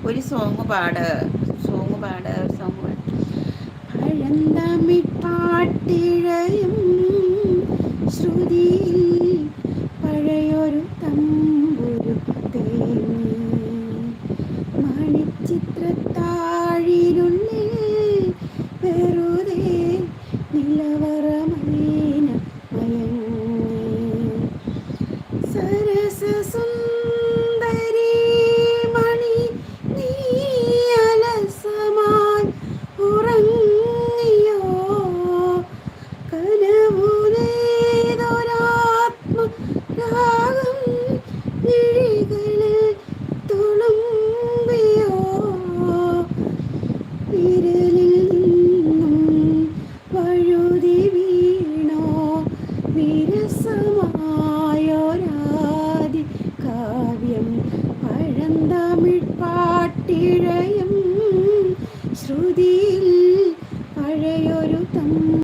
ഒരു സോങ് പാട് പഴന്തമിഴ് പാട്ടിഴയും ശ്രുതിയിൽ പഴയൊരു തമ്പുരു തേങ്ങി മണിച്ചിത്രത്താഴിനുള്ളിൽ വെറുതെ നിലവറ മൈന മയങ്ങി സരസസുന്ദരി മണി നീ അലസമായി ഉറങ്ങിയോ കനവുലേതൊരാത്മരാഗം വിഴികളിൽ തുളുമ്പിയോ വിരലിൽ നിന്നും വഴുതി വീണോ വിരസമായൊരാദി കാവ്യം പഴന്തമിഴ് പാട്ടിഴയും ശ്രുതിയിൽ പഴയൊരു